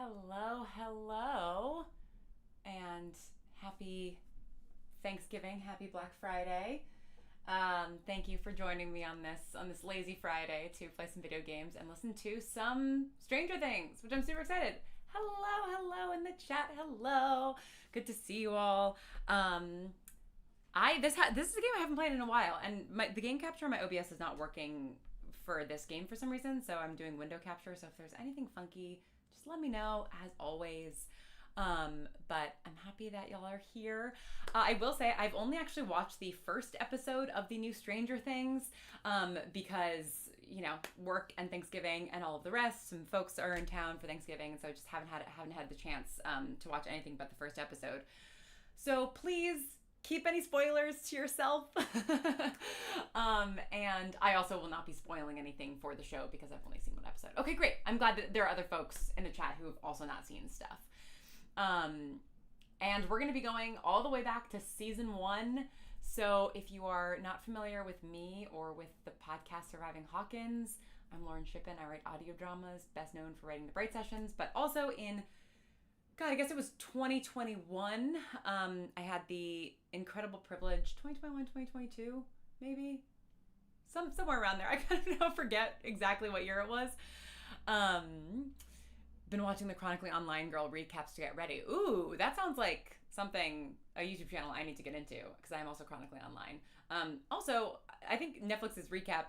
Hello, hello, and happy Thanksgiving, happy Black Friday. Thank you for joining me on this lazy Friday to play some video games and listen to some Stranger Things, which I'm super excited. Hello, hello in the chat. Hello, good to see you all. This is a game I haven't played in a while, and the game capture on my OBS is not working for this game for some reason. So I'm doing window capture. So if there's anything funky, just let me know, as always. But I'm happy that y'all are here. I will say I've only actually watched the first episode of the new Stranger Things because, work and Thanksgiving and all of the rest. Some folks are in town for Thanksgiving, and so I just haven't had the chance to watch anything but the first episode. So please keep any spoilers to yourself. And I also will not be spoiling anything for the show because I've only seen one episode. Okay, great. I'm glad that there are other folks in the chat who have also not seen stuff. And we're going to be going all the way back to season 1. So if you are not familiar with me or with the podcast Surviving Hawkins, I'm Lauren Shippen. I write audio dramas, best known for writing the Bright Sessions, but also I guess it was 2021. I had the incredible privilege, 2021, 2022, maybe? Somewhere around there. I kind of forget exactly what year it was. Been watching the Chronically Online Girl recaps to get ready. Ooh, that sounds like something, a YouTube channel I need to get into, because I am also chronically online. Also, I think Netflix's recap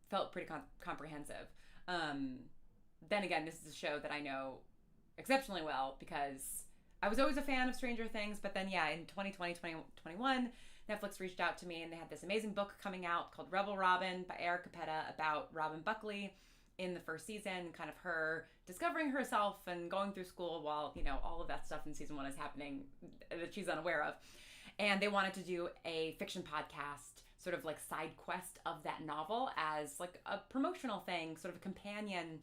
felt pretty comprehensive. Then again, this is a show that I know exceptionally well because I was always a fan of Stranger Things, but then in 2020, 2021, Netflix reached out to me and they had this amazing book coming out called Rebel Robin by Erica Capetta about Robin Buckley in the first season, kind of her discovering herself and going through school while, all of that stuff in season 1 is happening that she's unaware of. And they wanted to do a fiction podcast, sort of like side quest of that novel as like a promotional thing, sort of a companion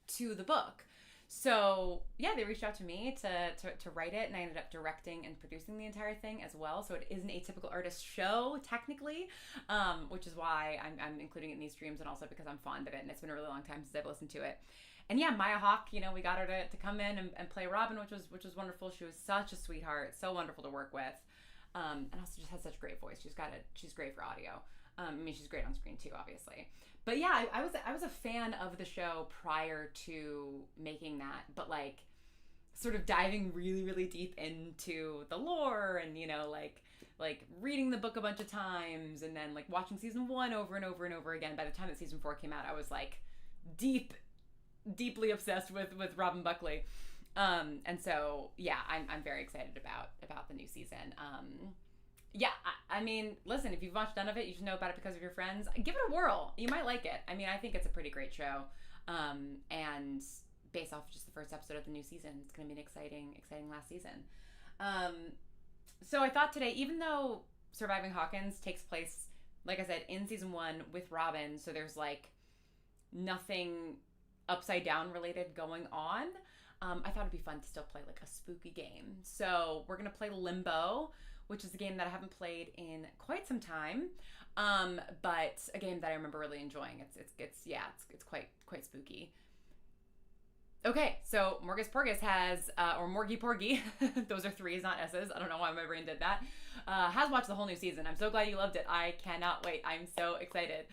to the book. So they reached out to me to write it, and I ended up directing and producing the entire thing as well. So it is an atypical artist show technically, which is why I'm including it in these streams, and also because I'm fond of it, and it's been a really long time since I've listened to it. And Maya Hawke, we got her to come in and play Robin, which was wonderful. She was such a sweetheart, so wonderful to work with, and also just has such a great voice. She's great for audio. She's great on screen too, obviously. But I was a fan of the show prior to making that, but like sort of diving really, really deep into the lore and, like reading the book a bunch of times and then like watching season 1 over and over and over again. By the time that season 4 came out, I was like deeply obsessed with Robin Buckley. And so, I'm very excited about the new season. I mean, listen, if you've watched none of it, you should know about it because of your friends. Give it a whirl. You might like it. I mean, I think it's a pretty great show. And based off just the first episode of the new season, it's going to be an exciting last season. So I thought today, even though Surviving Hawkins takes place, like I said, in season 1 with Robin, so there's like nothing upside down related going on, I thought it'd be fun to still play like a spooky game. So we're going to play Limbo, which is a game that I haven't played in quite some time, but a game that I remember really enjoying. It's quite spooky. Okay, so Morgus Porgus has, or Morgy Porgy, those are 3s, not S's. I don't know why my brain did that, has watched the whole new season. I'm so glad you loved it. I cannot wait. I'm so excited.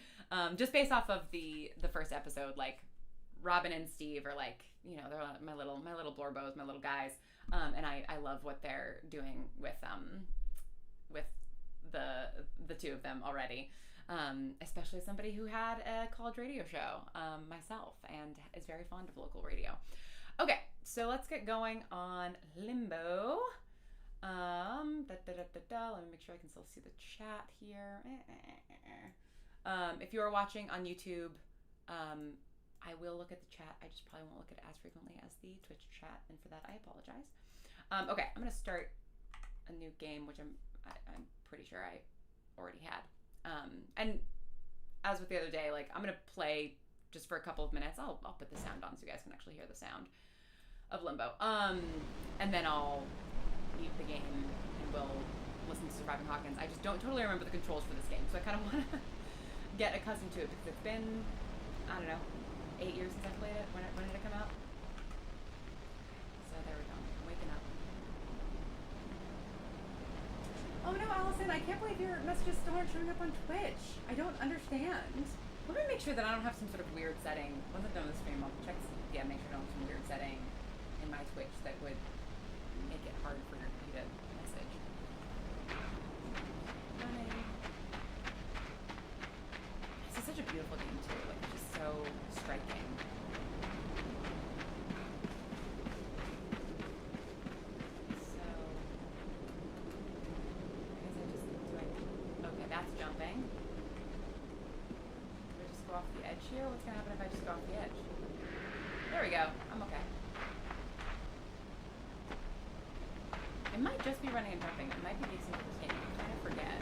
Just based off of the first episode, like Robin and Steve are like, they're my little Blorbos, my little guys. And I love what they're doing with the two of them already, especially somebody who had a college radio show myself and is very fond of local radio. Okay, so let's get going on Limbo. Let me make sure I can still see the chat here. If you are watching on YouTube, I will look at the chat. I just probably won't look at it as frequently as the Twitch chat, and for that I apologize. Okay, I'm gonna start a new game, which I'm pretty sure I already had. And as with the other day, like I'm gonna play just for a couple of minutes. I'll put the sound on so you guys can actually hear the sound of Limbo. And then I'll leave the game and we'll listen to Surviving Hawkins. I just don't totally remember the controls for this game, so I kind of want to get accustomed to it because it's been, I don't know, 8 years since I played it. When did it come out? Oh no, Allison, I can't believe your messages still aren't showing up on Twitch. I don't understand. Let me make sure that I don't have some sort of weird setting. Once I'm done with the stream, I'll check, make sure I don't have some weird setting in my Twitch that would make it hard for you to message. Running. This is such a beautiful game too, like it's just so striking. Here, what's gonna happen if I just go off the edge? There we go. I'm okay. It might just be running and jumping. It might be decent for this game. I'm trying to forget.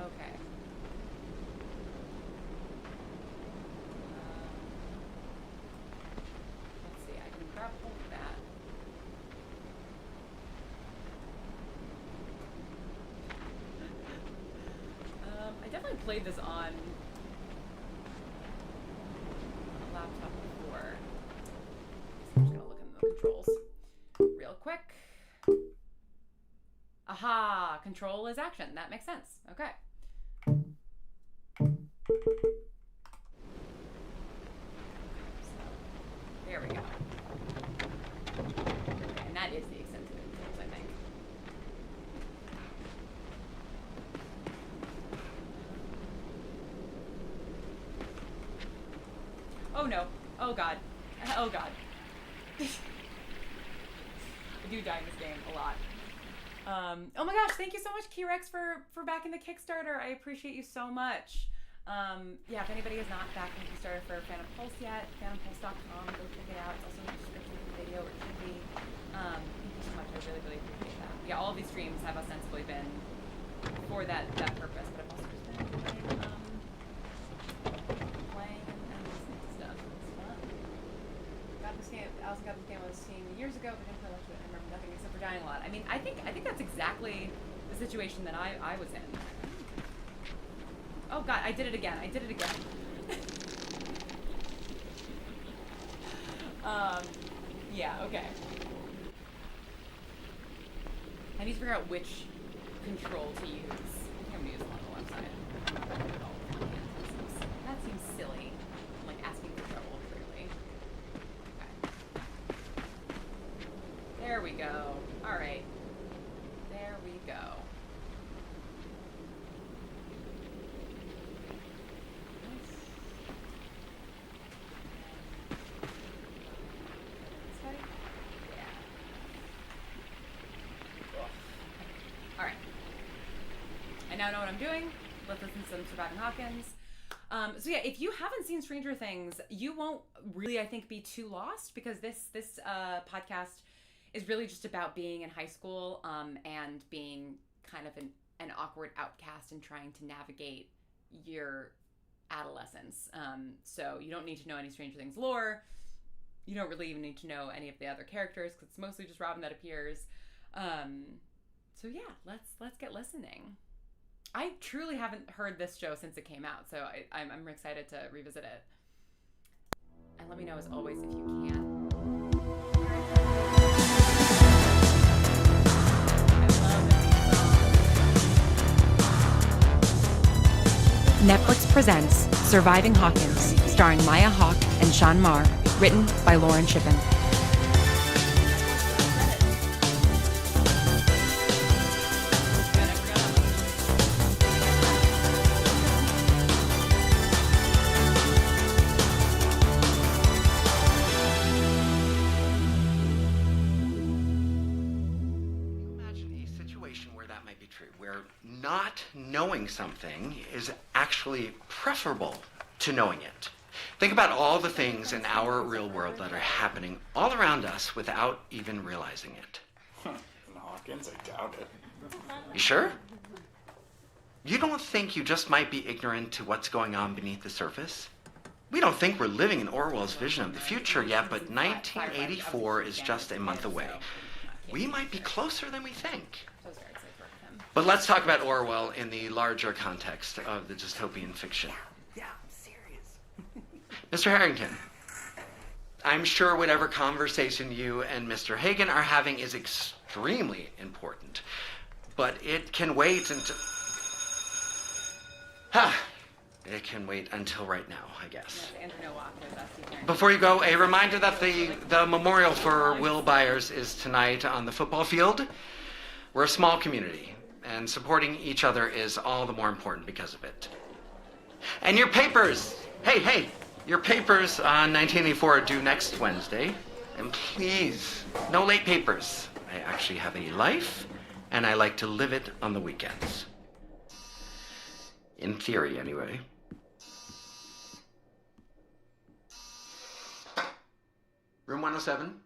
Okay. Let's see. I can grab hold of that. I definitely played this on a laptop before. So I'm just gonna look in the controls real quick. Aha! Control is action. That makes sense. Okay. So, there we go. And that is the extent of the controls, I think. Oh no. Oh god. Oh god. I do die in this game a lot. Oh my gosh, thank you so much, Keyrex, for backing the Kickstarter. I appreciate you so much. Yeah, if anybody is not backing the Kickstarter for Phantom Pulse yet, phantompulse.com, go check it out. It's also in the description of the video, or it should be. Thank you so much. I really, really appreciate that. Yeah, all of these streams have ostensibly been for that purpose, but I've also just been playing and listening to stuff. It's fun. Allison got this game on Steam years ago, but didn't play much of it. I remember nothing except for dying a lot. I mean, I think that's exactly the situation that I was in. Oh god, I did it again. Yeah, okay. I need to figure out which control to use. I think I'm gonna use one on the left side. That seems silly. I'm like asking for trouble, clearly. Okay. There we go. Alright. There we go. Now know what I'm doing. Let's listen to some Surviving Hawkins. So yeah, if you haven't seen Stranger Things, you won't really, I think, be too lost, because this podcast is really just about being in high school and being kind of an awkward outcast and trying to navigate your adolescence. So you don't need to know any Stranger Things lore. You don't really even need to know any of the other characters, because it's mostly just Robin that appears. So yeah, let's get listening. I truly haven't heard this show since it came out, so I'm excited to revisit it. And let me know, as always, if you can. Netflix presents Surviving Hawkins, starring Maya Hawke and Sean Marr, written by Lauren Shippen. Not knowing something is actually preferable to knowing it. Think about all the things in our real world that are happening all around us without even realizing it. Hawkins, I doubt it. You sure? You don't think you just might be ignorant to what's going on beneath the surface? We don't think we're living in Orwell's vision of the future yet, but 1984 is just a month away. We might be closer than we think. But let's talk about Orwell in the larger context of the dystopian fiction. Yeah, I'm serious. Mr. Harrington, I'm sure whatever conversation you and Mr. Hagen are having is extremely important. But it can wait until... It can wait until right now, I guess. Before you go, a reminder that the memorial for Will Byers is tonight on the football field. We're a small community, and supporting each other is all the more important because of it. And your papers! Hey! Your papers on 1984 are due next Wednesday. And please, no late papers. I actually have a life, and I like to live it on the weekends. In theory, anyway. Room 107?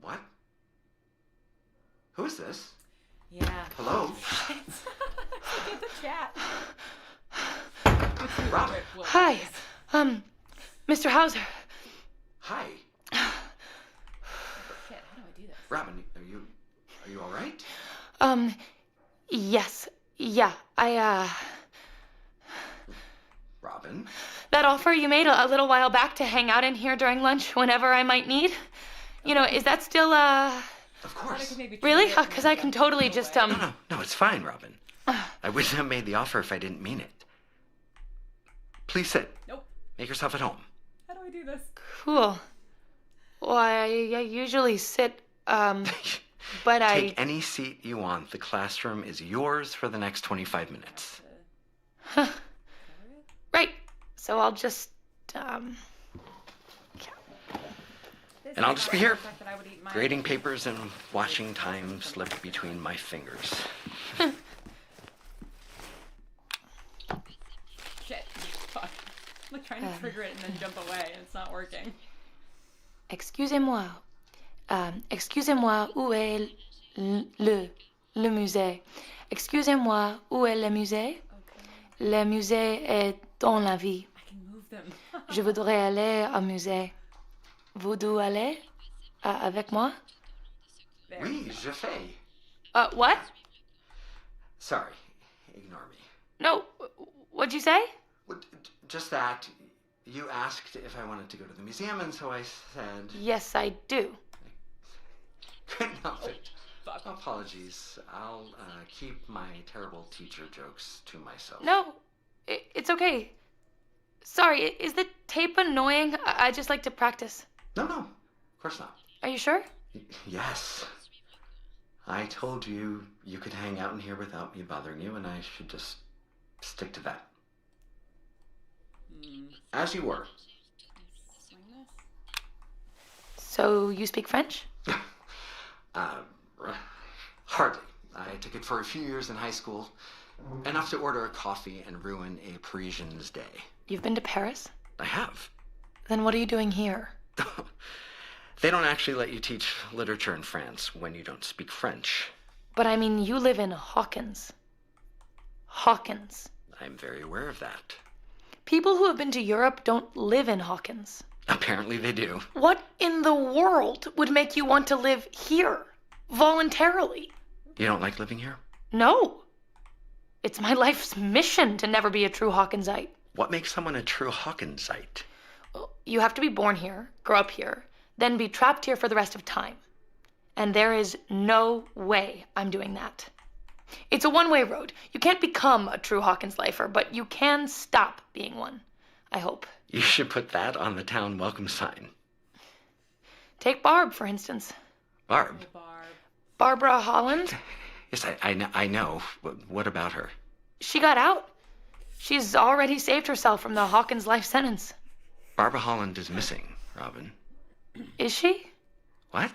What? Who is this? Yeah. Hello? Get the chat. Robin. Hi, Mr. Hauser. Hi. Shit, how do I do this? Robin, are you all right? Yes. Yeah, Robin? that offer you made a little while back to hang out in here during lunch whenever I might need, is that still, Of course. really? Because I can totally just, No, it's fine, Robin. I wouldn't have made the offer if I didn't mean it. Please sit. Nope. Make yourself at home. How do I do this? Cool. Well, I usually sit, but Take any seat you want. The classroom is yours for the next 25 minutes. Right. So I'll just, And I'll just be here, grading papers and watching time slip between my fingers. Shit. Fuck. I'm trying to trigger it and then jump away, and it's not working. Excusez-moi. Excusez-moi, où est le musée? Excusez-moi, où est le musée? Okay. Le musée est dans la vie. I can move them. Je voudrais aller au musée. Voulez-vous aller avec moi? There. Oui, je fais. What? Sorry, ignore me. No, what'd you say? Well, just that you asked if I wanted to go to the museum, and so I said... Yes, I do. Couldn't help it. Fuck. Apologies. I'll keep my terrible teacher jokes to myself. No, it's okay. Sorry, is the tape annoying? I just like to practice. No, of course not. Are you sure? Yes. I told you you could hang out in here without me bothering you, and I should just stick to that. As you were. Swing this? So you speak French? Hardly. I took it for a few years in high school. Enough to order a coffee and ruin a Parisian's day. You've been to Paris? I have. Then what are you doing here? They don't actually let you teach literature in France when you don't speak French. But I mean, you live in Hawkins. Hawkins. I'm very aware of that. People who have been to Europe don't live in Hawkins. Apparently they do. What in the world would make you want to live here? Voluntarily? You don't like living here? No. It's my life's mission to never be a true Hawkinsite. What makes someone a true Hawkinsite? You have to be born here, grow up here, then be trapped here for the rest of time. And there is no way I'm doing that. It's a one-way road. You can't become a true Hawkins lifer, but you can stop being one. I hope. You should put that on the town welcome sign. Take Barb, for instance. Barb? Oh, Barb. Barbara Holland. Yes, I know. What about her? She got out. She's already saved herself from the Hawkins life sentence. Barbara Holland is missing, Robin. Is she? What?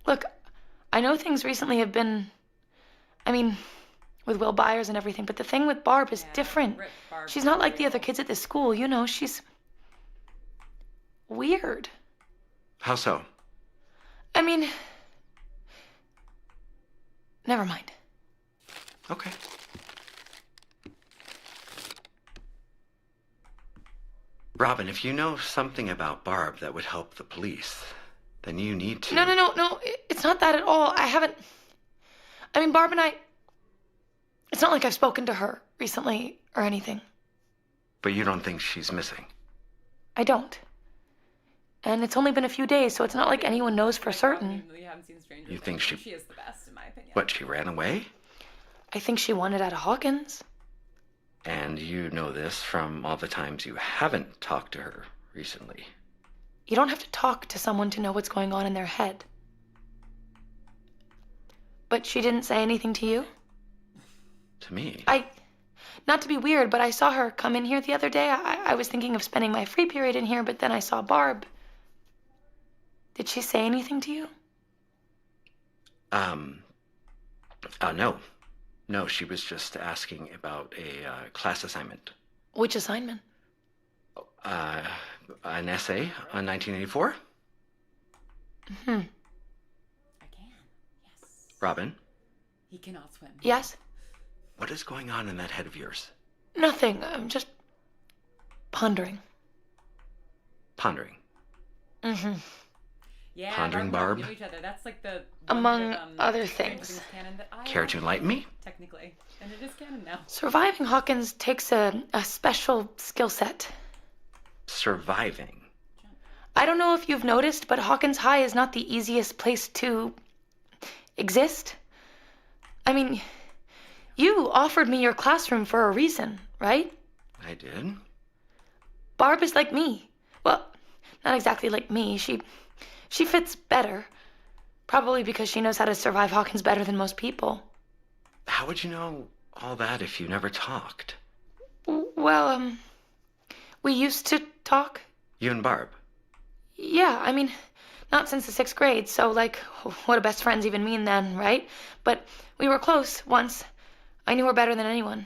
Look, I know things recently have been... with Will Byers and everything, but the thing with Barb is different. Barb. She's not like the other kids at this school, she's... weird. How so? Never mind. Okay. Robin, if you know something about Barb that would help the police, then you need to... No. It's not that at all. I haven't... Barb and I... It's not like I've spoken to her recently or anything. But you don't think she's missing? I don't. And it's only been a few days, so it's not like anyone knows for certain. You think she is the best, in my opinion. What, she ran away? I think she wanted out of Hawkins. And you know this from all the times you haven't talked to her recently. You don't have to talk to someone to know what's going on in their head. But she didn't say anything to you? To me? Not to be weird, but I saw her come in here the other day. I was thinking of spending my free period in here, but then I saw Barb. Did she say anything to you? No. No, she was just asking about a class assignment. Which assignment? An essay on 1984? I can. Yes. Robin, He cannot swim. Yes? what is going on in that head of yours? Nothing. I'm just pondering. Pondering. Mm-hmm. Yeah, Pondering Barb. Barb. Knew each other. That's like the Among one bit of, other Stranger things. Canon that I Care to enlighten me? technically, and it is canon now. Surviving Hawkins takes a special skill set. Surviving. I don't know if you've noticed, but Hawkins High is not the easiest place to exist. I mean, you offered me your classroom for a reason, right? I did. Barb is like me. Well, not exactly like me. She fits better. Probably because she knows how to survive Hawkins better than most people. How would you know all that if you never talked? Well, we used to talk. You and Barb? Yeah, I mean, not since the 6th grade, so, like, what do best friends even mean then, right? But we were close once. I knew her better than anyone.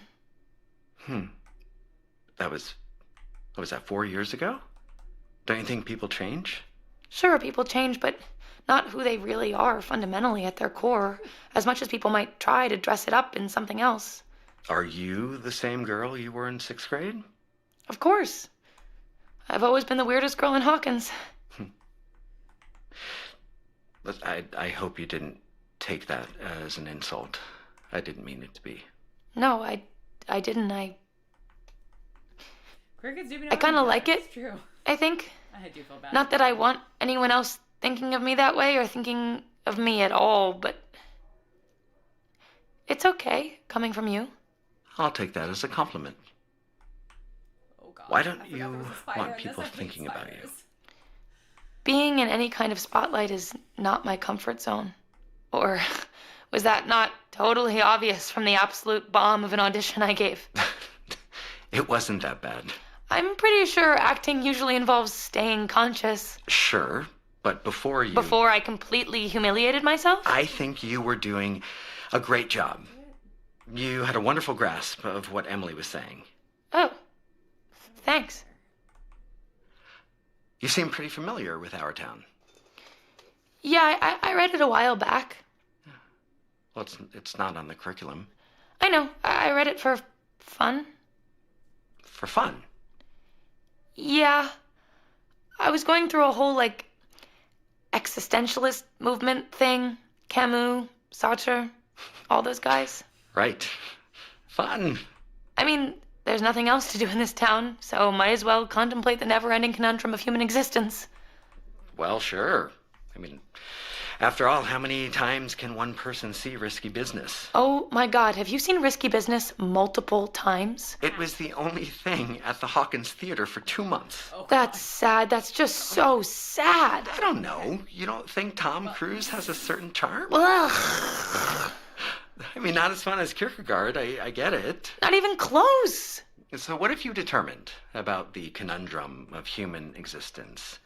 That was 4 years ago? Don't you think people change? Sure, people change, but not who they really are fundamentally at their core, as much as people might try to dress it up in something else. Are you the same girl you were in 6th grade? Of course. I've always been the weirdest girl in Hawkins. But I hope you didn't take that as an insult. I didn't mean it to be. No, I didn't. Crickets do be I kind of like it, It's true. I think. I do feel bad. Not that I want anyone else thinking of me that way or thinking of me at all, but it's okay coming from you. I'll take that as a compliment. Oh God. Why I don't forgot you there was a spider want in this. people I hate thinking about you? spiders. Being in any kind of spotlight is not my comfort zone. Or was that not totally obvious from the absolute bomb of an audition I gave? It wasn't that bad. I'm pretty sure acting usually involves staying conscious. Sure, but before Before I completely humiliated myself? I think you were doing a great job. You had a wonderful grasp of what Emily was saying. Oh, thanks. You seem pretty familiar with our town. Yeah, I read it a while back. Well, it's not on the curriculum. I know. I read it for fun. For fun. Yeah. I was going through a whole, like, existentialist movement thing. Camus, Sartre, all those guys. Right. Fun. I mean, there's nothing else to do in this town, so might as well contemplate the never-ending conundrum of human existence. Well, sure. I mean, after all, how many times can one person see risky business? Oh my God, have you seen Risky Business multiple times? It was the only thing at the Hawkins Theater for 2 months. That's sad. That's just so sad. I don't know. You don't think Tom Cruise has a certain charm? Ugh. I mean, not as fun as Kierkegaard. I get it. Not even close. So what have you determined about the conundrum of human existence?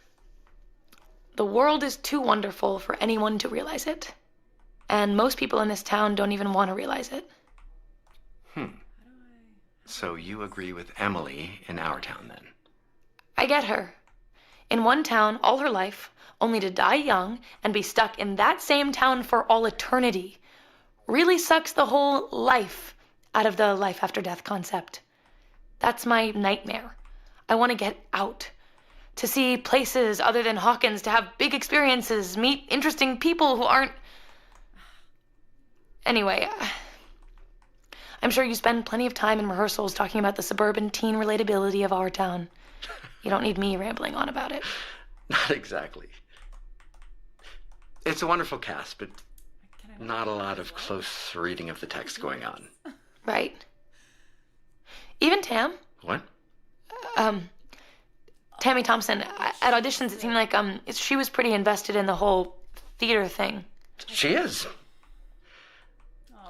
The world is too wonderful for anyone to realize it. And most people in this town don't even want to realize it. So you agree with Emily in our town, then? I get her. In one town all her life, only to die young and be stuck in that same town for all eternity. Really sucks the whole life out of the life after death concept. That's my nightmare. I want to get out. To see places other than Hawkins, to have big experiences, meet interesting people who aren't... Anyway, I'm sure you spend plenty of time in rehearsals talking about the suburban teen relatability of our town. You don't need me rambling on about it. Not exactly. It's a wonderful cast, but not a lot of close reading of the text going on. Right. Even Tam. What? Tammy Thompson. At auditions, it seemed like she was pretty invested in the whole theater thing. She is.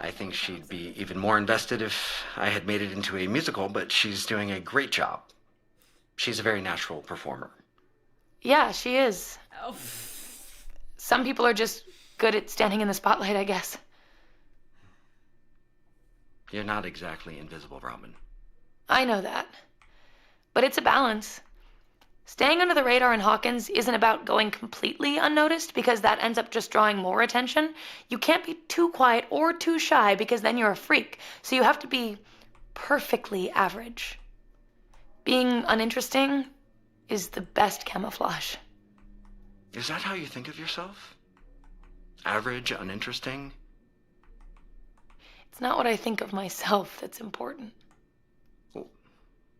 I think she'd be even more invested if I had made it into a musical, but she's doing a great job. She's a very natural performer. Yeah, she is. Oh. Some people are just good at standing in the spotlight, I guess. You're not exactly invisible, Robin. I know that. But it's a balance. Staying under the radar in Hawkins isn't about going completely unnoticed, because that ends up just drawing more attention. You can't be too quiet or too shy, because then you're a freak. So you have to be perfectly average. Being uninteresting is the best camouflage. Is that how you think of yourself? Average, uninteresting? It's not what I think of myself that's important.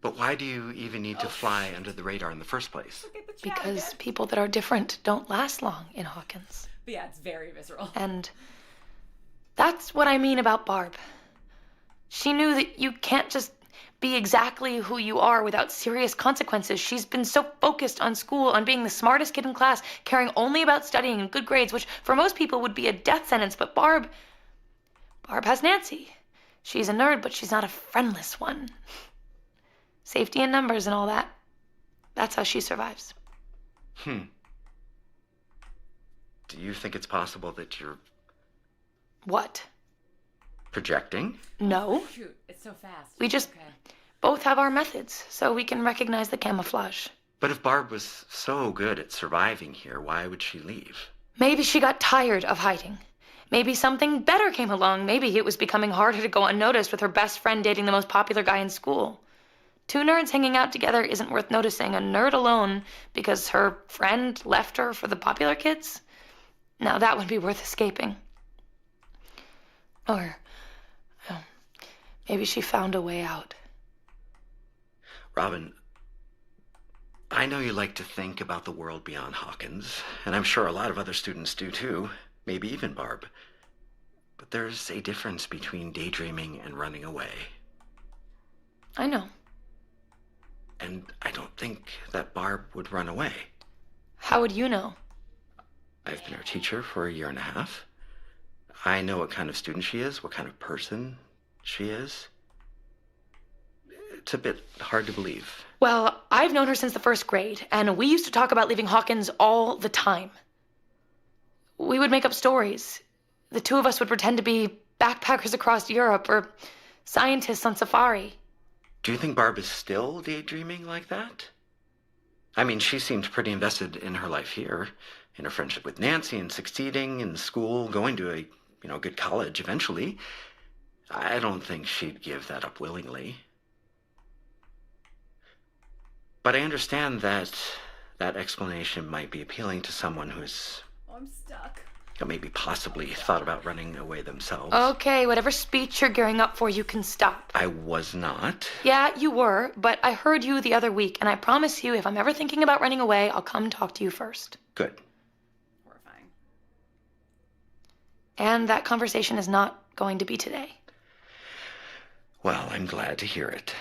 But why do you even need to fly under the radar in the first place? Because people that are different don't last long in Hawkins. But yeah, it's very visceral. And that's what I mean about Barb. She knew that you can't just be exactly who you are without serious consequences. She's been so focused on school, on being the smartest kid in class, caring only about studying and good grades, which for most people would be a death sentence. But Barb has Nancy. She's a nerd, but she's not a friendless one. Safety in numbers and all that. That's how she survives. Do you think it's possible that you're What? projecting? No. Shoot, it's so fast. We just both have our methods, so we can recognize the camouflage. But if Barb was so good at surviving here, why would she leave? Maybe she got tired of hiding. Maybe something better came along. Maybe it was becoming harder to go unnoticed with her best friend dating the most popular guy in school. Two nerds hanging out together isn't worth noticing. A nerd alone because her friend left her for the popular kids? Now that would be worth escaping. Or maybe she found a way out. Robin, I know you like to think about the world beyond Hawkins, and I'm sure a lot of other students do too, maybe even Barb. But there's a difference between daydreaming and running away. I know. And I don't think that Barb would run away. How would you know? I've been her teacher for 1.5 years. I know what kind of student she is, what kind of person she is. It's a bit hard to believe. Well, I've known her since the first grade, and we used to talk about leaving Hawkins all the time. We would make up stories. The two of us would pretend to be backpackers across Europe or scientists on safari. Do you think Barb is still daydreaming like that? I mean, she seemed pretty invested in her life here, in her friendship with Nancy and succeeding in school, going to a, good college eventually. I don't think she'd give that up willingly. But I understand that explanation might be appealing to someone who's I'm stuck. maybe possibly thought about running away themselves. Okay, whatever speech you're gearing up for, you can stop. I was not. Yeah, you were, but I heard you the other week, and I promise you, if I'm ever thinking about running away, I'll come talk to you first. Good. Horrifying. And that conversation is not going to be today. Well, I'm glad to hear it.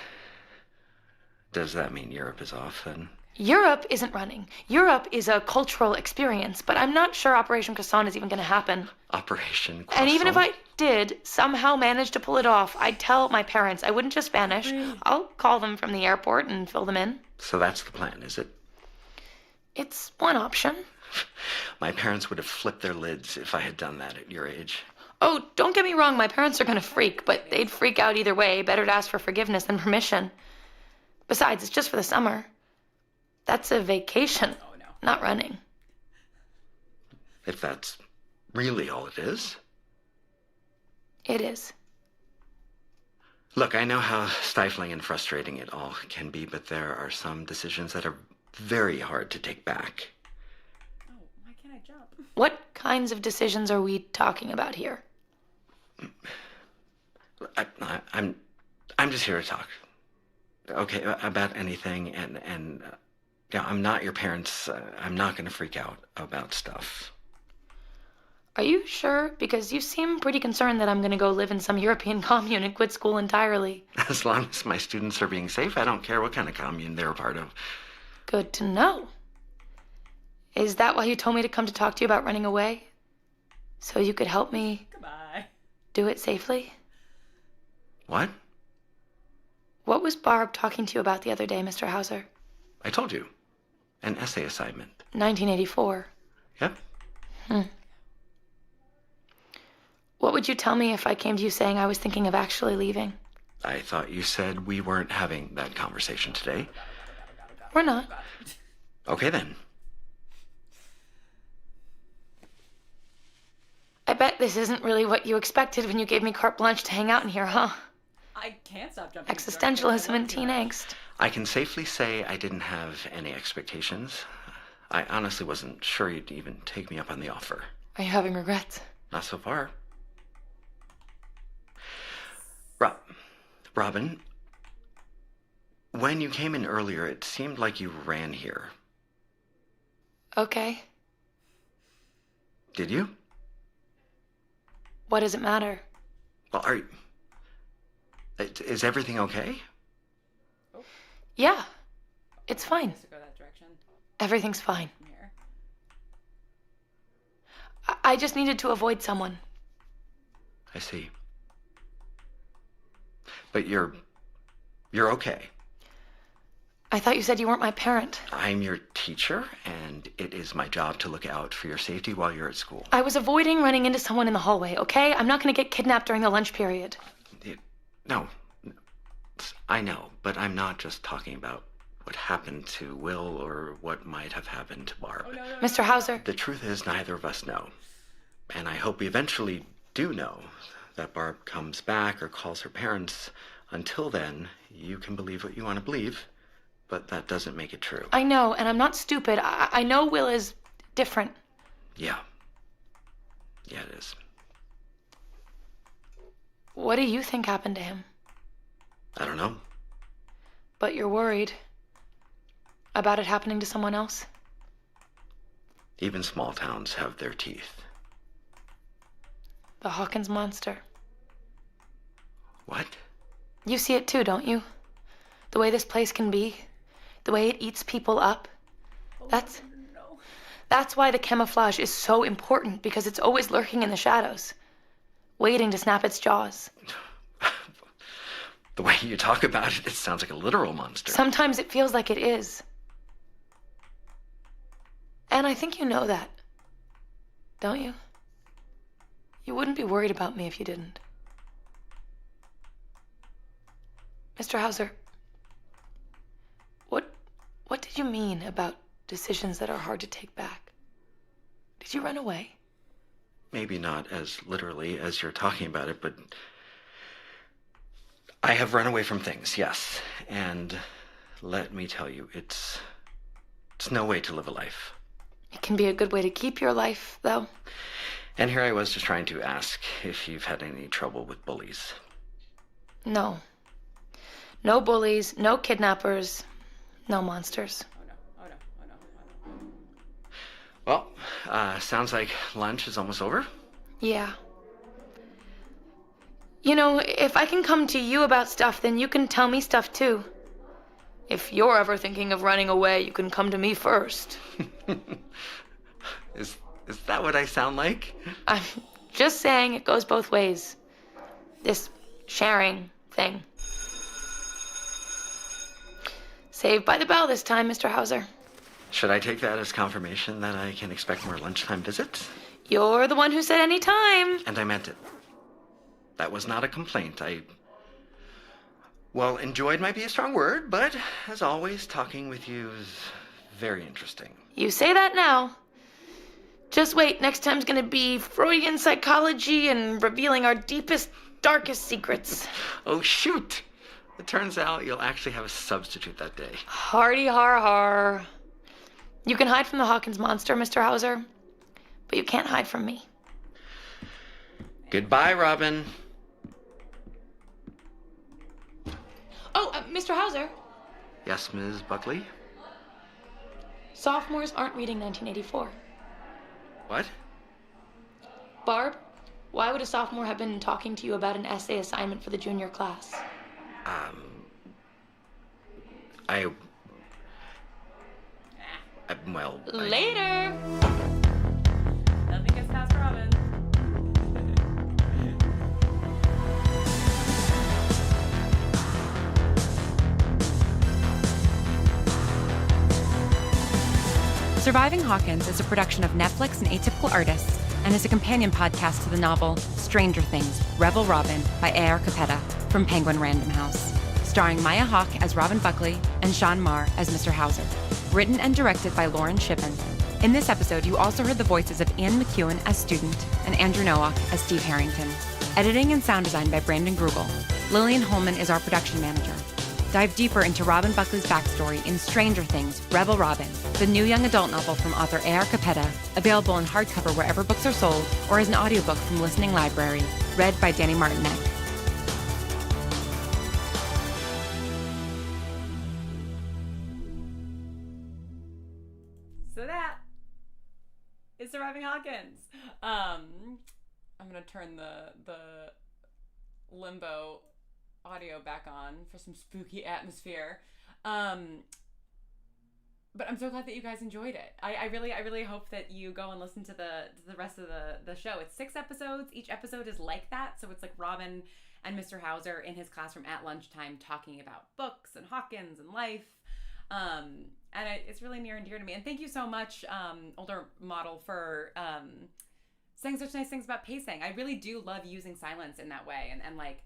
Does that mean Europe is off then? Europe isn't running. Europe is a cultural experience, but I'm not sure Operation Croissant is even going to happen. Operation Croissant? And even if I did somehow manage to pull it off, I'd tell my parents. I wouldn't just vanish. I'll call them from the airport and fill them in. So that's the plan, is it? It's one option. My parents would have flipped their lids if I had done that at your age. Oh, don't get me wrong, my parents are going to freak, but they'd freak out either way. Better to ask for forgiveness than permission. Besides, it's just for the summer. That's a vacation, not running. If that's really all it is. It is. Look, I know how stifling and frustrating it all can be, but there are some decisions that are very hard to take back. Oh, why can't I jump? What kinds of decisions are we talking about here? I'm just here to talk. Okay, about anything, and Yeah, I'm not your parents. I'm not going to freak out about stuff. Are you sure? Because you seem pretty concerned that I'm going to go live in some European commune and quit school entirely. As long as my students are being safe, I don't care what kind of commune they're a part of. Good to know. Is that why you told me to come to talk to you about running away? So you could help me Goodbye. do it safely? What? What was Barb talking to you about the other day, Mr. Hauser? I told you. An essay assignment. 1984. Yep. What would you tell me if I came to you saying I was thinking of actually leaving? I thought you said we weren't having that conversation today. We're not. Okay, then. I bet this isn't really what you expected when you gave me carte blanche to hang out in here, huh? I can't stop jumping. Existentialism and teen angst. I can safely say I didn't have any expectations. I honestly wasn't sure you'd even take me up on the offer. Are you having regrets? Not so far. Robin, when you came in earlier, it seemed like you ran here. Okay. Did you? What does it matter? Well, is everything okay? Yeah. It's fine. To go that direction Everything's fine. from here. I just needed to avoid someone. I see. But you're okay. I thought you said you weren't my parent. I'm your teacher, and it is my job to look out for your safety while you're at school. I was avoiding running into someone in the hallway, okay? I'm not going to get kidnapped during the lunch period. No, I know, but I'm not just talking about what happened to Will or what might have happened to Barb. Mr. Hauser. The truth is, neither of us know. And I hope we eventually do know that Barb comes back or calls her parents. Until then, you can believe what you want to believe, but that doesn't make it true. I know, and I'm not stupid. I know Will is different. Yeah. Yeah, it is. What do you think happened to him? I don't know. But you're worried about it happening to someone else? Even small towns have their teeth. The Hawkins monster. What? You see it too, don't you? The way this place can be. The way it eats people up. That's why the camouflage is so important, because it's always lurking in the shadows, waiting to snap its jaws. The way you talk about it, it sounds like a literal monster. Sometimes it feels like it is. And I think you know that, don't you? You wouldn't be worried about me if you didn't. Mr. Hauser, what did you mean about decisions that are hard to take back? Did you run away? Maybe not as literally as you're talking about it, but I have run away from things, yes. And let me tell you, it's no way to live a life. It can be a good way to keep your life, though. And here I was just trying to ask if you've had any trouble with bullies. No. No bullies, no kidnappers, no monsters. Well, sounds like lunch is almost over. Yeah. You know, if I can come to you about stuff, then you can tell me stuff too. If you're ever thinking of running away, you can come to me first. Is that what I sound like? I'm just saying it goes both ways. This sharing thing. Saved by the bell this time, Mr. Hauser. Should I take that as confirmation that I can expect more lunchtime visits? You're the one who said any time. And I meant it. That was not a complaint. Well, enjoyed might be a strong word, but as always, talking with you is very interesting. You say that now. Just wait, next time's gonna be Freudian psychology and revealing our deepest, darkest secrets. Oh, shoot! It turns out you'll actually have a substitute that day. Hardy har har. You can hide from the Hawkins monster, Mr. Hauser, but you can't hide from me. Goodbye, Robin. Oh, Mr. Hauser. Yes, Ms. Buckley? Sophomores aren't reading 1984. What? Barb, why would a sophomore have been talking to you about an essay assignment for the junior class? Well... Later! Nothing gets past Robin. Surviving Hawkins is a production of Netflix and Atypical Artists and is a companion podcast to the novel Stranger Things, Rebel Robin by A.R. Capetta from Penguin Random House, starring Maya Hawke as Robin Buckley and Sean Marr as Mr. Hauser. Written and directed by Lauren Shippen. In this episode, you also heard the voices of Ian McEwen as Student and Andrew Nowak as Steve Harrington. Editing and sound design by Brandon Grugel. Lillian Holman is our production manager. Dive deeper into Robin Buckley's backstory in Stranger Things, Rebel Robin, the new young adult novel from author A.R. Capetta, available in hardcover wherever books are sold or as an audiobook from Listening Library, read by Danny Martinek. So that is Surviving Hawkins. I'm gonna turn the Limbo audio back on for some spooky atmosphere. But I'm so glad that you guys enjoyed it. I really hope that you go and listen to the rest of the show. It's 6 episodes. Each episode is like that. So it's like Robin and Mr. Hauser in his classroom at lunchtime talking about books and Hawkins and life. And it's really near and dear to me. And thank you so much, older model, for saying such nice things about pacing. I really do love using silence in that way. And like,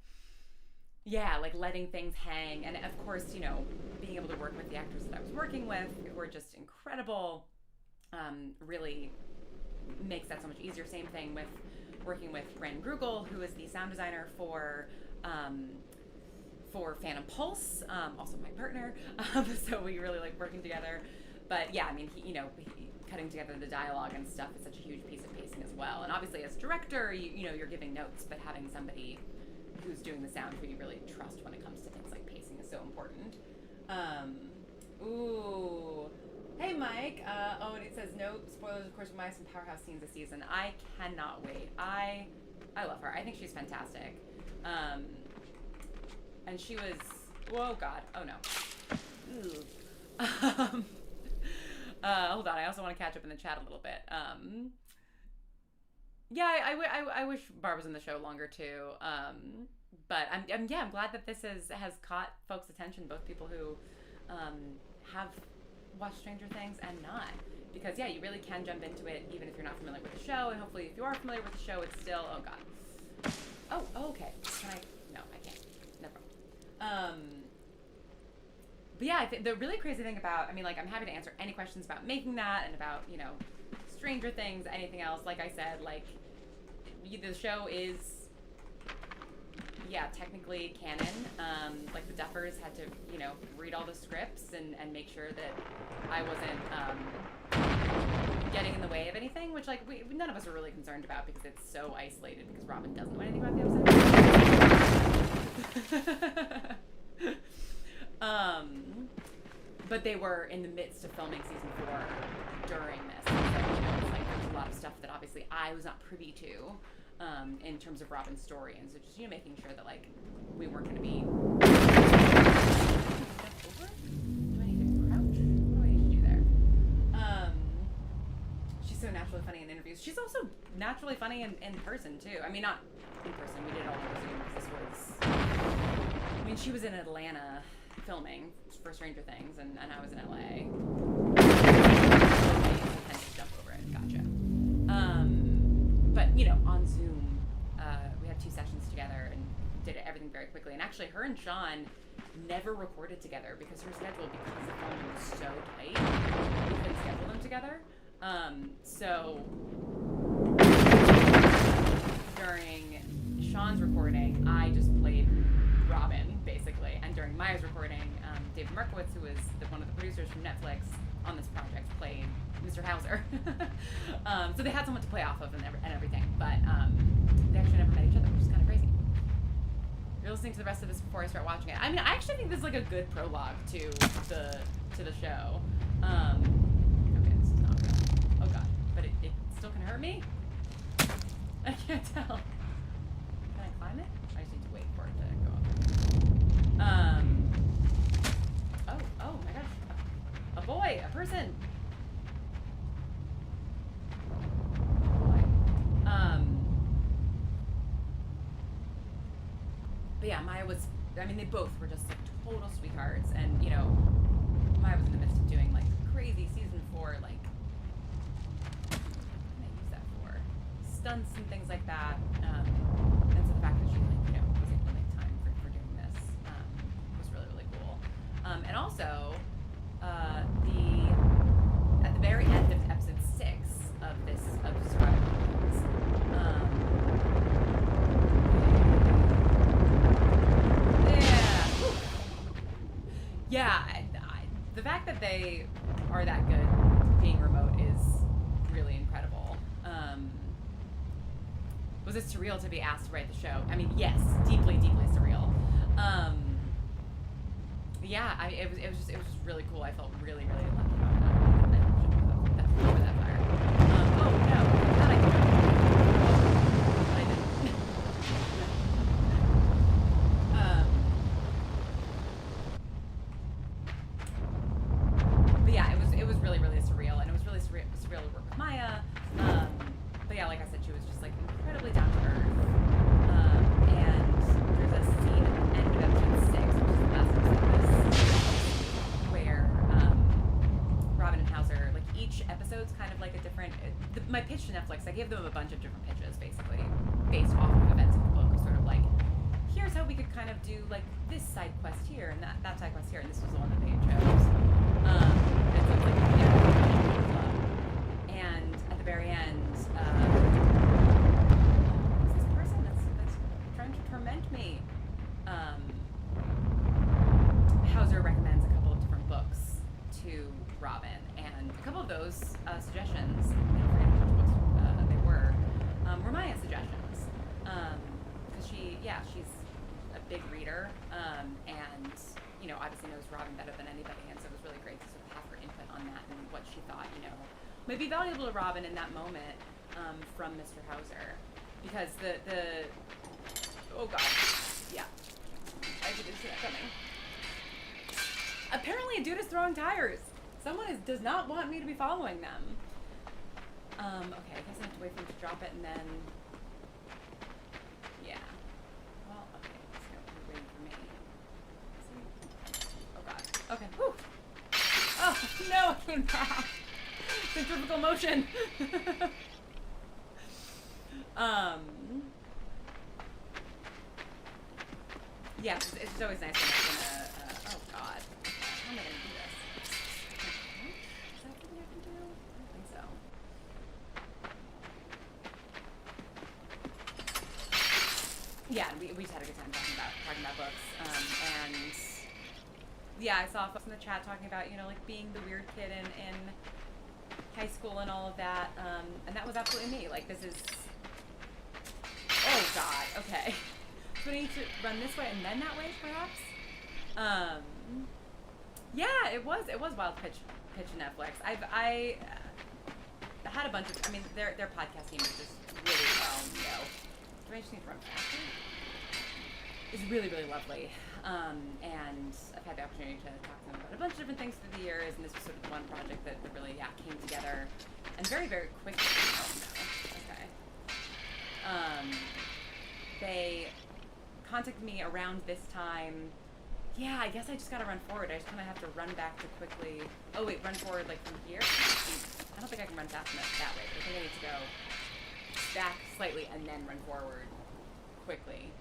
yeah, like letting things hang. And of course, you know, being able to work with the actors that I was working with, who are just incredible, really makes that so much easier. Same thing with working with Brandon Grugel, who is the sound designer for Phantom Pulse, also my partner. So we really like working together. But yeah, I mean, cutting together the dialogue and stuff is such a huge piece of pacing as well. And obviously as director, you're giving notes, but having somebody who's doing the sound who you really trust when it comes to things like pacing is so important. Ooh. Hey, Mike. And it says, no spoilers, of course, my some powerhouse scenes this season. I cannot wait. I love her. I think she's fantastic. And she was, whoa, God. Oh, no. Hold on. I also want to catch up in the chat a little bit. Yeah, I wish Barb was in the show longer too. But I'm glad that this has caught folks' attention, both people who have watched Stranger Things and not. Because yeah, you really can jump into it even if you're not familiar with the show, and hopefully if you are familiar with the show, it's still, oh God. Oh, okay. Can I? No, I can't. No problem. But yeah, the really crazy thing about, I mean, like, I'm happy to answer any questions about making that and about, Stranger Things, anything else. Like I said, like, the show is, yeah, technically canon. Like, the Duffers had to, read all the scripts and make sure that I wasn't getting in the way of anything, which, like, none of us are really concerned about because it's so isolated because Robin doesn't know anything about the episode. But they were in the midst of filming season 4 during this. So, it's like there's a lot of stuff that obviously I was not privy to in terms of Robin's story. And so just, making sure that, like, we weren't going to be... Do I need to crouch? What do I need to do there? She's so naturally funny in interviews. She's also naturally funny in person, too. I mean, not in person. We did it all over Zoom because this was... I mean, she was in Atlanta filming for Stranger Things, and I was in LA. Okay, so kind of jump over it. Gotcha. But, on Zoom, we had 2 sessions together and did everything very quickly. And actually, her and Sean never recorded together because her schedule, because the filming was so tight, we couldn't schedule them together. So during Sean's recording, I just played Robin, basically, and during Maya's recording, David Markowitz, who is one of the producers from Netflix on this project, played Mr. Hauser. So they had someone to play off of and everything, but they actually never met each other, which is kind of crazy. You're listening to the rest of this before I start watching it. I mean, I actually think this is like a good prologue to the show. hurt me? I can't tell. Can I climb it? I just need to wait for it to go up. Oh my gosh. A boy, a person. Boy. But yeah, Maya was, I mean, they both were just like total sweethearts. And, you know, Maya was in the midst of doing like crazy season 4, like, what can I use that for? Stunts and things like that. And so the fact that she, like, you know, was able to make time for doing this was really, really cool. And also, at the very end of episode 6 of Surviving Hawkins, yeah, the fact that they are that good being remote is really incredible. Was it surreal to be asked to write the show? I mean, yes, deeply, deeply surreal. Yeah, it was just really cool. I felt really, really lucky about it. I shouldn't have over that fire. Oh no, that I did. But I didn't. But yeah, it was really, really surreal, and it was really surreal to work with Maya. But yeah, like I said, she was just like incredibly down to earth. And there's a scene at the end of episode 6, which is the last episode of this, where Robin and Hauser, like each episode's kind of like a different. My pitch to Netflix, I gave them a bunch of different pitches, basically, based off of events in the book, sort of like, here's how we could kind of do like this side quest here and that side quest here, and this was the one that they chose. And so it's like, yeah, and at the very end, is this person that's trying to torment me? Hauser recommends a couple of different books to Robin, and a couple of those suggestions, I don't forget which books they were Maya's suggestions, because she's a big reader, and you know, obviously knows Robin better than anybody, and so it was really great to sort of have her input on that and what she thought, you know, might be valuable to Robin in that moment, from Mr. Hauser, because the oh god, yeah, I didn't see that coming. Apparently a dude is throwing tires. Someone does not want me to be following them. Okay, I guess I have to wait for him to drop it and then, yeah. Well, okay, so he's waiting for me. Oh god, okay, whew. Oh, no, I came back. Centrifugal motion. Yeah, it's always nice when oh god. How am I gonna do this? Is that something I can do? I don't think so. Yeah, we just had a good time talking about books. And yeah, I saw folks in the chat talking about, you know, like being the weird kid in high school and all of that. And that was absolutely me. Like, this is, oh god, okay. So we need to run this way and then that way, perhaps? Yeah, it was wild pitch to Netflix. I had a bunch of, I mean, their podcast team is just really, do I just need to run faster? It's really, really lovely. And I've had the opportunity to talk to them about a bunch of different things through the years, and this was sort of one project that really, came together, and very, very quickly. Oh no, okay. They contacted me around this time. Yeah, I guess I just gotta run forward. I just kind of have to run back to quickly. Oh wait, run forward like from here? I don't think I can run fast enough that way. But I think I need to go back slightly and then run forward quickly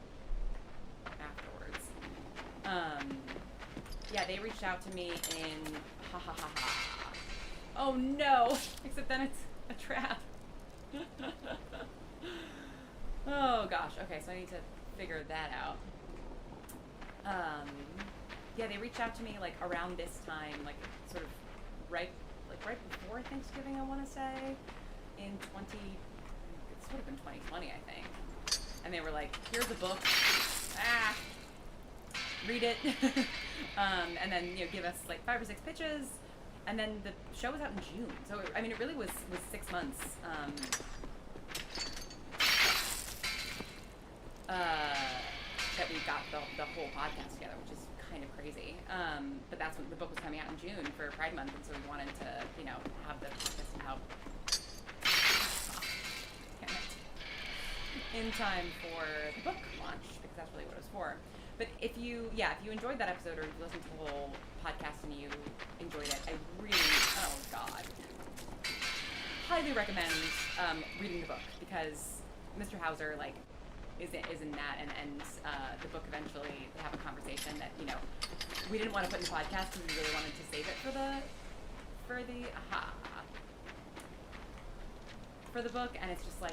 afterwards. Yeah, they reached out to me in oh no! Except then it's a trap. Oh gosh. Okay, so I need to figure that out. Yeah, they reached out to me like around this time, like sort of right before Thanksgiving, I want to say, in it's would have been 2020, I think. And they were like, "Here's a book, read it," and then, you know, give us like 5 or 6 pitches, and then the show was out in June. So I mean, it really was 6 months that we got the whole podcast together, which is kind of crazy. But that's when the book was coming out in June for Pride Month, and so we wanted to, have the podcast out in time for the book launch, because that's really what it was for. But if you enjoyed that episode, or you listened to the whole podcast and you enjoyed it, I really, highly recommend reading the book, because Mr. Hauser, is in that, and the book eventually, they have a conversation that, we didn't want to put in the podcast because we really wanted to save it for the book, and it's just a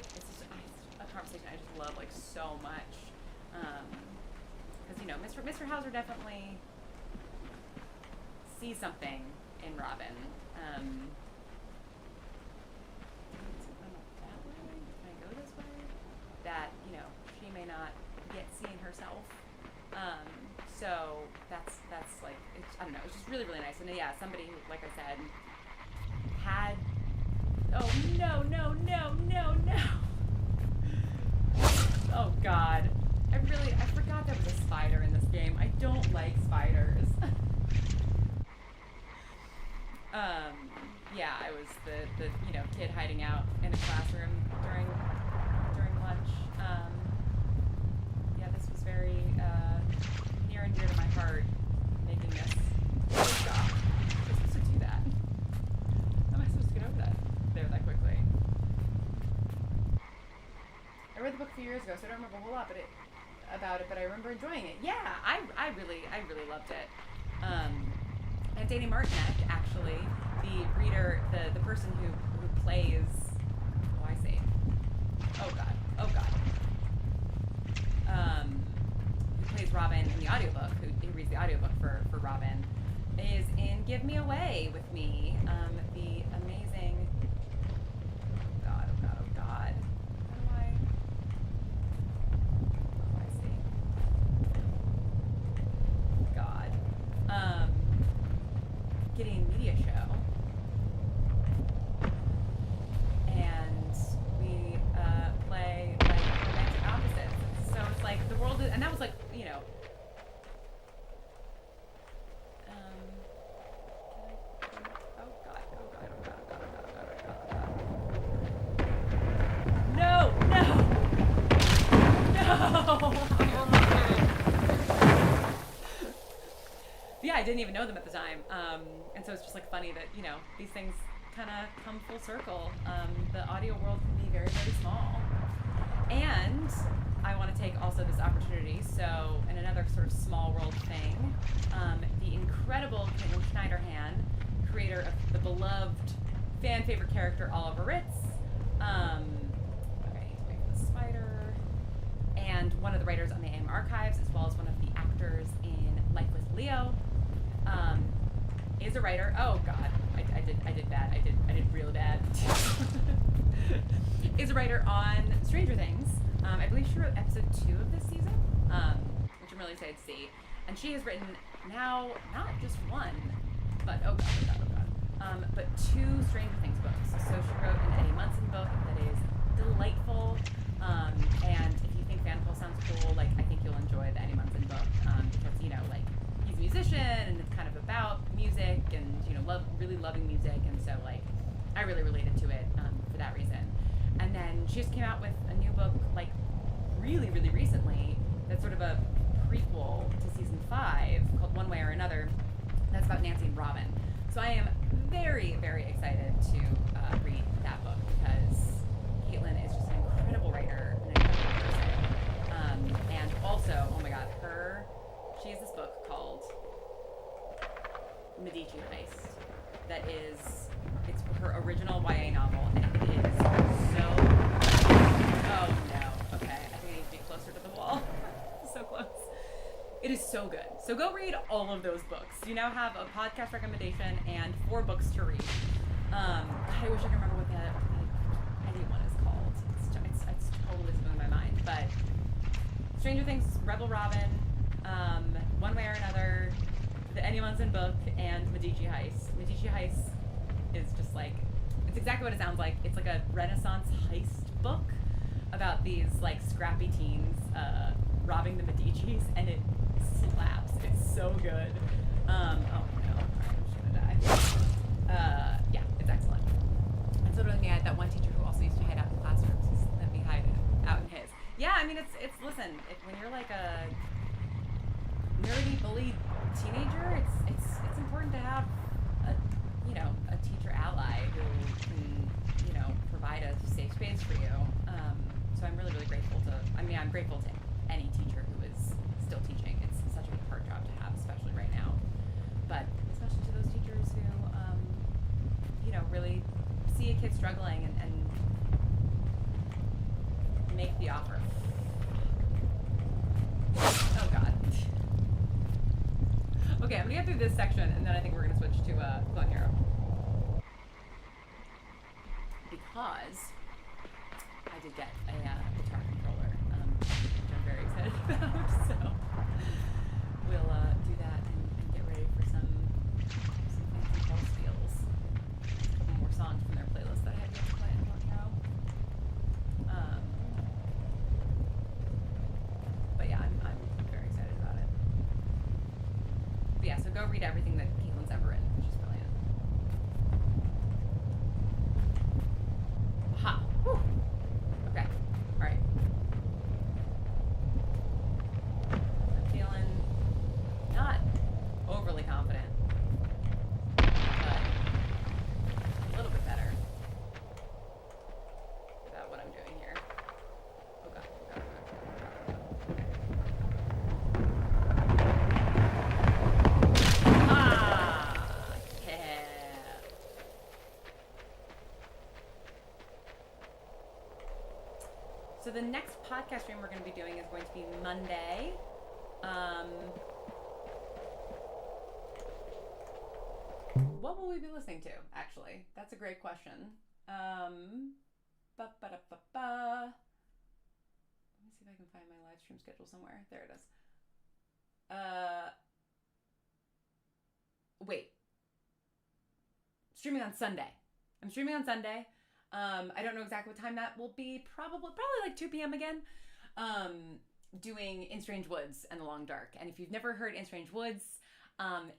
conversation I just love so much, because Mr. Hauser definitely sees something in Robin. Can I go this way? That she may not yet seeing herself. So that's I don't know. It's just really, really nice. And yeah, somebody who, like I said, had. Oh no! Oh God! I forgot there was a spider in this game. I don't like spiders. Yeah, I was the kid hiding out in a classroom during lunch. Yeah, this was very near and dear to my heart, making this. Oh God, I'm supposed to do that. How am I supposed to get over that quickly? I read the book a few years ago, so I don't remember a whole lot about it, but I remember enjoying it. Yeah, I really loved it. And Danny Martinek, actually, the reader, the person who plays, who plays Robin in the audiobook, who reads the audiobook for Robin, is in Give Me Away with Me, the amazing, oh God. Gideon Media Show, and we play romantic opposites. So it's the world is, and that was No! Yeah, I didn't even know them at the time, and so it's just funny that these things kind of come full circle. The audio world can be very, very small, and I want to take also this opportunity. So, in another sort of small world thing, the incredible Caitlin Schneiderhan, creator of the beloved fan favorite character Oliver Ritz. Okay, I need to wait for the spider. And one of the writers on the AM Archives, as well as one of the actors in Life with Leo. Is a writer. Oh God, I did bad. I did real bad. Is a writer on Stranger Things. I believe she wrote episode 2 of this season, which I'm really excited to see. And she has written now not just one, but oh God, but 2 Stranger Things books. So she wrote an Eddie Munson book that is delightful. And if you think Vanderpool sounds cool, I think you'll enjoy the Eddie Munson book, because he's a musician, and it's kind of about music, and really loving music, and so I really related to it for that reason. And then she just came out with a new book really, really recently that's sort of a prequel to season 5 called One Way or Another. That's about Nancy and Robin. So I am very, very excited to read that book, because Caitlin is just an incredible writer and an incredible person. And also, oh my God, she has this book called Medici Heist it's her original YA novel, and it is so, oh no, okay, I think I need to be closer to the wall. So close. It is so good. So go read all of those books. You now have a podcast recommendation and 4 books to read. I wish I could remember what the Eddie one is called. It's totally slipping my mind. But Stranger Things, Rebel Robin, One Way or Another, the Eddie Munson book, and Medici Heist. Medici Heist is just it's exactly what it sounds like. It's a Renaissance heist book about these like scrappy teens robbing the Medicis, and it slaps. It's so good. Oh no, I'm just gonna die. Yeah, it's excellent. And so looking at that one teacher who also used to hide out in classrooms. Let me hide out in his. Yeah, I mean, it's listen, when you're like a nerdy bully teenager, it's important to have a teacher ally who can provide a safe space for you. So I'm really grateful to. I'm grateful to any teacher who is still teaching. It's such a hard job to have, especially right now. But especially to those teachers who really see a kid struggling and make the offer. Oh God. Okay, I'm gonna get through this section, and then I think we're gonna switch to Clone Hero. Because I did get a guitar controller, which I'm very excited about. So we'll do that and get ready for some fancy pulse deals. A couple more songs from their playlist that I had yet to play in Clone Hero. But yeah, I'm very excited about it. But yeah, so go read everything that Caitlin's ever written, which is brilliant. Aha! Whew. Okay. Alright. I'm feeling not overly confident, but a little bit better about what I'm doing here. Oh God, oh God, oh God. Ah! Yeah. So the next podcast stream we're going to be doing is going to be Monday. What will we be listening to, actually? That's a great question. Let me see if I can find my live stream schedule somewhere. There it is. Wait. Streaming on Sunday. I'm streaming on Sunday. I don't know exactly what time that will be. Probably like 2 p.m. again. Doing In Strange Woods and the Long Dark. And if you've never heard In Strange Woods,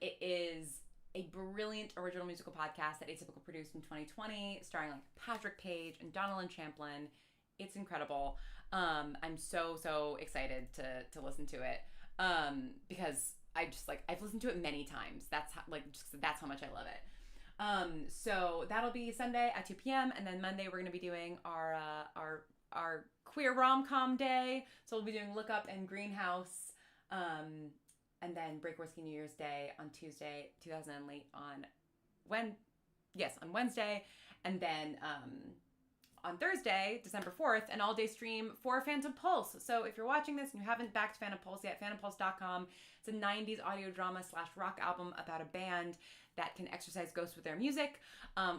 it is a brilliant original musical podcast that Atypical produced in 2020, starring like Patrick Page and Donald Champlin. It's incredible. I'm so excited to listen to it. Because I've listened to it many times. That's how much I love it. So that'll be Sunday at 2 p.m. and then Monday we're going to be doing our queer rom-com day. So we'll be doing Look Up and Greenhouse, and then Break Whiskey New Year's Day on Tuesday, 2000 and late on Wednesday, and then on Thursday, December 4th, an all-day stream for Phantom Pulse. So if you're watching this and you haven't backed Phantom Pulse yet, phantompulse.com. It's a 90s audio drama / rock album about a band that can exercise ghosts with their music.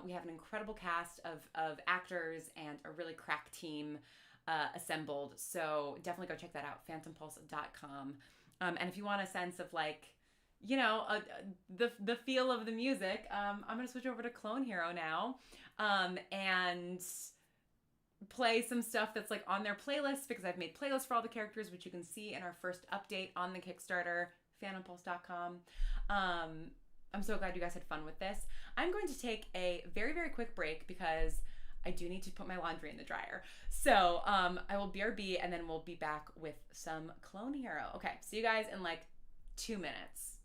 We have an incredible cast of actors and a really crack team assembled. So definitely go check that out, phantompulse.com. And if you want a sense of the feel of the music, I'm going to switch over to Clone Hero now and play some stuff that's like on their playlist, because I've made playlists for all the characters, which you can see in our first update on the Kickstarter, phantompulse.com. I'm so glad you guys had fun with this. I'm going to take a very, very quick break because I do need to put my laundry in the dryer. So I will BRB and then we'll be back with some Clone Hero. Okay, see you guys in like 2 minutes.